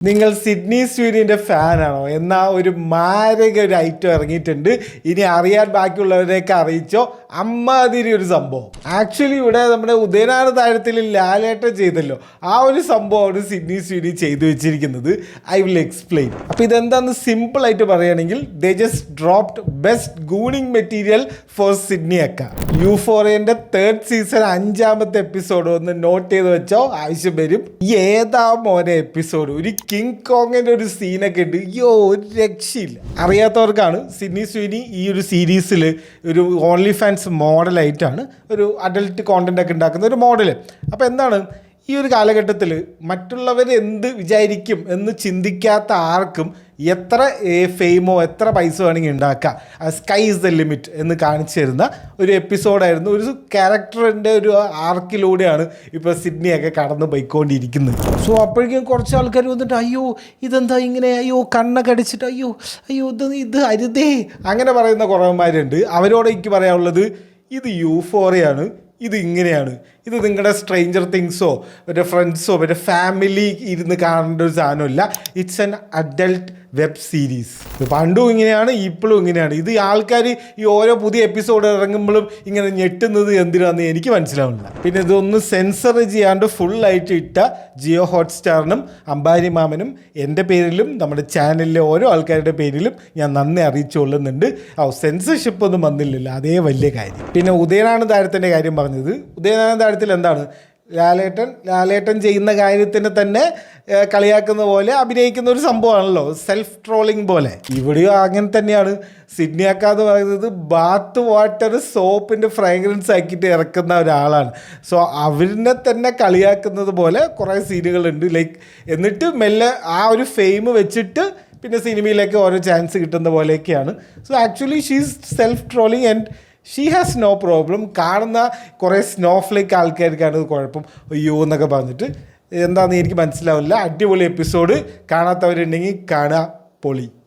നിങ്ങൾ സിഡ്നി സ്വീനിൻ്റെ ഫാനാണോ? എന്നാൽ ഒരു മാരക ഒരു ഐറ്റം ഇറങ്ങിയിട്ടുണ്ട്. ഇനി അറിയാൻ ബാക്കിയുള്ളവരെയൊക്കെ അറിയിച്ചോ. അമ്മാതിരി ഒരു സംഭവം. ആക്ച്വലി ഇവിടെ നമ്മുടെ ഉദയനാട് താരത്തിൽ ലാലേട്ടൻ ചെയ്തല്ലോ, ആ ഒരു സംഭവമാണ് സിഡ്നി സ്വീനി ചെയ്തു വെച്ചിരിക്കുന്നത്. I will explain. അപ്പോൾ ഇതെന്താന്ന് സിമ്പിളായിട്ട് പറയുകയാണെങ്കിൽ, they just dropped best gooning material for Sydney aka. യൂഫോറിയൻ്റെ 3rd സീസൺ 5ാമത്തെ എപ്പിസോഡ് ഒന്ന് നോട്ട് ചെയ്ത് വെച്ചോ, ആവശ്യം വരും. ഏതാ മോനെ എപ്പിസോഡ്? ഒരു കിങ് കോങ്ങിൻ്റെ ഒരു സീനൊക്കെ ഉണ്ട്. ഒരു രക്ഷയില്ല. അറിയാത്തവർക്കാണ്, സിഡ്നി സ്വീനി ഈ ഒരു സീരീസിൽ ഒരു ഓൺലി ഫാൻസ് മോഡലായിട്ടാണ് ഒരു അഡൽട്ട് കോണ്ടന്റ് ഒക്കെ ഉണ്ടാക്കുന്ന ഒരു മോഡൽ. അപ്പോൾ എന്താണ് ഈ ഒരു കാലഘട്ടത്തിൽ മറ്റുള്ളവർ എന്ത് വിചാരിക്കും എന്ന് ചിന്തിക്കാത്ത ആർക്കും എത്ര ഫെയിമോ എത്ര പൈസ വേണമെങ്കിൽ ഉണ്ടാക്കാം. സ്കൈ ഈസ് ദ ലിമിറ്റ് എന്ന് കാണിച്ചു തരുന്ന ഒരു എപ്പിസോഡായിരുന്നു. ഒരു ക്യാരക്ടറിൻ്റെ ഒരു ആർക്കിലൂടെയാണ് ഇപ്പോൾ സിഡ്നിയൊക്കെ കടന്നു പോയിക്കൊണ്ടിരിക്കുന്നത്. സോ അപ്പോഴേക്കും കുറച്ച് ആൾക്കാർ വന്നിട്ട് അയ്യോ ഇതെന്താ ഇങ്ങനെ, അയ്യോ കണ്ണൊക്കെ അടിച്ചിട്ട് അയ്യോ ഇത് അരുതേ അങ്ങനെ പറയുന്ന കുറവന്മാരുണ്ട്. അവരോട് എനിക്ക് പറയാനുള്ളത്, ഇത് യൂഫോറിയാണ്, ഇത് ഇങ്ങനെയാണ്. ഇത് നിങ്ങളുടെ സ്ട്രേഞ്ചർ തിങ്സോ മറ്റേ ഫ്രണ്ട്സോ മറ്റേ ഫാമിലി ഇരുന്ന് കാണേണ്ട ഒരു സാധനമല്ല. It's an adult web series. പണ്ടും ഇങ്ങനെയാണ്, ഇപ്പോഴും ഇങ്ങനെയാണ്. ഇത് ആൾക്കാർ ഈ ഓരോ പുതിയ എപ്പിസോഡ് ഇറങ്ങുമ്പോഴും ഇങ്ങനെ ഞെട്ടുന്നത് എന്തിനാണെന്ന് എനിക്ക് മനസ്സിലാവുന്നില്ല. പിന്നെ ഇതൊന്ന് സെൻസർ ചെയ്യാണ്ട് ഫുള്ളായിട്ട് ഇട്ട ജിയോ ഹോട്ട്സ്റ്റാറിനും അംബാനി മാമനും എൻ്റെ പേരിലും നമ്മുടെ ചാനലിലെ ഓരോ ആൾക്കാരുടെ പേരിലും ഞാൻ നന്ദി അറിയിച്ചുകൊള്ളുന്നുണ്ട്. സെൻസർഷിപ്പ് ഒന്നും വന്നില്ലല്ലോ, അതേ വലിയ കാര്യം. പിന്നെ ഉദയനാണ് താരത്തിൻ്റെ കാര്യം പറഞ്ഞത്. ഉദയനാണ് താരത്തിൽ എന്താണ്, ലാലേട്ടൻ ചെയ്യുന്ന കാര്യത്തിന് തന്നെ കളിയാക്കുന്ന പോലെ അഭിനയിക്കുന്ന ഒരു സംഭവമാണല്ലോ, സെൽഫ് ട്രോളിങ് പോലെ. ഇവിടെയോ അങ്ങനെ തന്നെയാണ്. സിഡ്നി അക്ക എന്ന് പറയുന്നത് ബാത്ത് വാട്ടർ സോപ്പിൻ്റെ ഫ്രാഗ്രൻസ് ആക്കിയിട്ട് ഇറക്കുന്ന ഒരാളാണ്. സോ അവരിനെ തന്നെ കളിയാക്കുന്നത് പോലെ കുറേ സീനുകളുണ്ട്. എന്നിട്ട് മെല്ലെ ആ ഒരു ഫെയിം വെച്ചിട്ട് പിന്നെ സിനിമയിലേക്ക് ഓരോ ചാൻസ് കിട്ടുന്ന പോലെയൊക്കെയാണ്. So actually she's self trolling and she has no problem. കാണുന്ന കുറേ സ്നോഫ്ലേക്ക് ആൾക്കാർക്കാണ് കുഴപ്പം, അയ്യോ എന്നൊക്കെ പറഞ്ഞിട്ട്. എന്താണെന്ന് എനിക്ക് മനസ്സിലാവില്ല. അടിപൊളി എപ്പിസോഡ്. കാണാത്തവരുണ്ടെങ്കിൽ കാണുക, പൊളി.